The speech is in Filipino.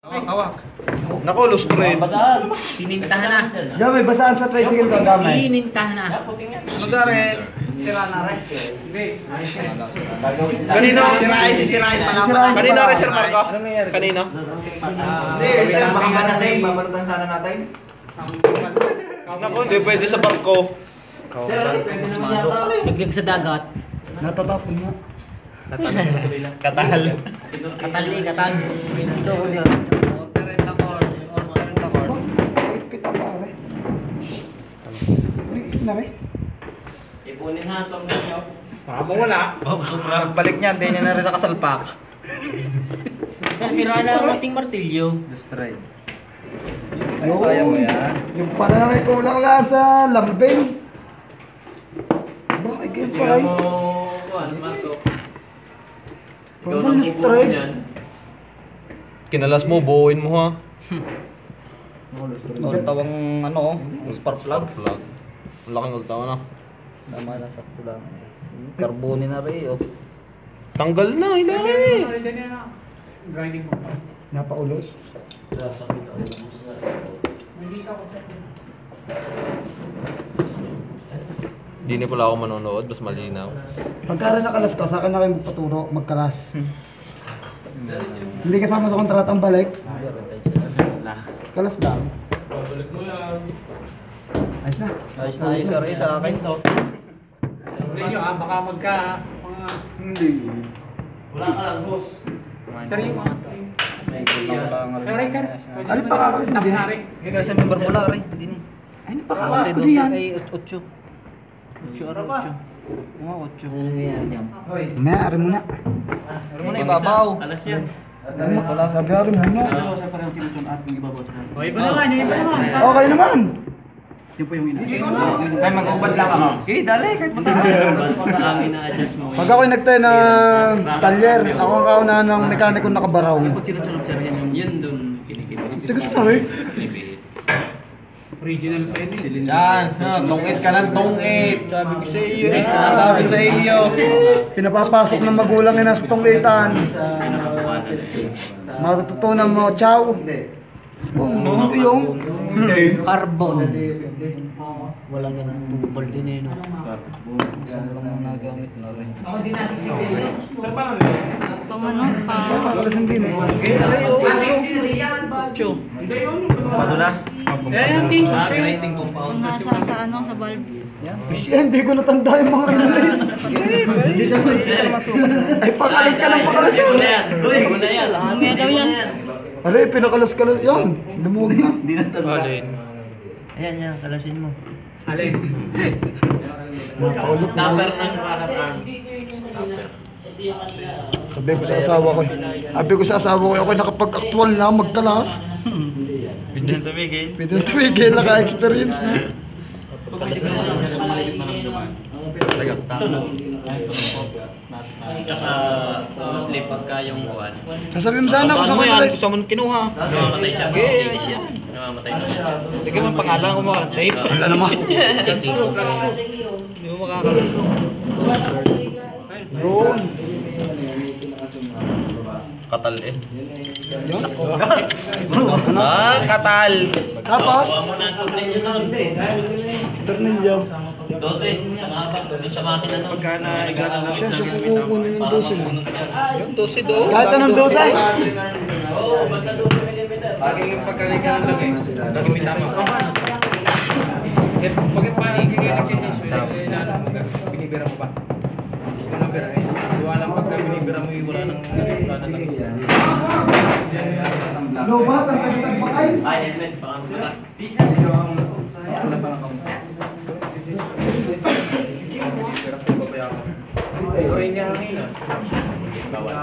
Hawak. Naku, lustrate. Basaan. Pinintahan na. Diyan, may basaan sa tricycle ko, damay. Pinintahan na. Magaret. Sira na rin. Hindi. Kanino? Sirain pa lang. Kanino rin, Sir Marco? Kanino? Hindi, sir, baka manasay. Babalutan sana natin. Naku, hindi pwede sa barko. Sir, pwede naman yata. Naglag sa dagat. Natatapon nga. Katal. Katal ni, katal. Ito, huli. Ipit ang pare. Ipit na rin. Ipunin ha, itong ninyo. Baka mawala. Oh, sobrang. Pagbalik niya, hindi niya na rin nakasalpak. Sir, sira na ang ating martilyo. Lustrate. Ayun. Kaya mo yan. Yung pala na may kulang nga sa lambing. Bakit kayo pala yun? Ano ba ito? Pagdang lustrate. Kinalas mo, buuin mo ha. Ultawang ano, spark plug. Plug. Ang laking ultaw na. Tama na, sakto lang. Carboni na rin, oh. Tanggal na, ilahi. Grinding mo. Napaulot. Hindi ka ko sa Hindi na pala ako manonood, mas malinaw. Pagka rin nakalas ka, sa akin na kayo magpaturo, magkalas. Hindi kasama sa kontratang balik. Kalas lang. balik mo lang. Ayos na. Ayos na, ayos na rin sa akin to. Huli nyo ha, baka magka mga... Wala ka lang, boss. Sir, yung mga... Pero sir, Ano pa kakalas hindi? Kaya kasi member mo lang rin, hindi ni. Ano pa kakalas ko diyan? Ay, 8. 8 araw, 8. Mga 8. Ano yan yan? May ari muna. Pero mo na ibabaw. Alas yan. Sabi ari muna. O, iba naman, yung iba naman. Okay naman. Ay, mag-ubad lang ako. Okay, dali, kahit mo tayo. Sa amin na-adjust mo. Pag ako'y nagtayo ng talyer, ako ang kaunahan ng mekaniko nakabaraw. Yun dun, kinikita. Tigas na rin. Original pa yun eh. Yan, tungit ka ng tungit. Sabi ko sa iyo. Sabi sa iyo. Pinapapasok ng magulang yun sa tungitan. Matututunan mo, chow. Kung ano yung Carbon. Walang ganun. Tubal din eh, no? Isang lang nagamit na rin. Ako din nasiksik sa iyo. kakalas din eh. Okay, aray, 8. Madulas. Eh, yung ting. Grinding compound. Nasa sa ano, sa valve. Siya, hindi ko natanda yung mga inalis. Hindi ka pa isa masukat. Ay, pakalas ka ng pakalas Ikaw na yan. yan. Uy, ikaw na yan. Mamaya daw yan. Aray, pinakalas ka lang. Yan, lumuwag na. Alin. Ayan yan, kalasin mo. Alin. Napaulit na. Stopper ng rocket arm. Sabi ko sa asawa ko. Sabi ko sa asawa ko, ako nakapag-actual na, magkalas. Hindi na tumigil. Pwede na tumigil, naka-experience na. Tsaka, mostly pagka yung buwan, Sasabi mo sana kung sa Ano yan? kanalas. Gusto mo kinuha. namamatay siya. Okay, ayos yan. Namamatay na siya. Sige mo pangalan ko mo. Safe. Wala naman. Hindi mo makakaroon. Yun. Katal eh. Yun. Katal. Tapos, Kuha mo na ang tuloy nyo nun. tornilyo. 12, mahaba. Doon sa makina nun. Siya, so kukunin yung 12 mo. Yung 12 do. Kahit anong 12. Oo, basta 12 mm. Laging yung pagkalikan lang eh. Laging may tama. Pag ipaigay kayo nag-change, binibira mo pa. Ikaw na bira eh. Iwa lang pagka binibira mo, wala nang naging. Lobat, ang tagtagpakay. Ay, helmet. Pangamutan. Ikaw rin niya hangin ah. Bawal.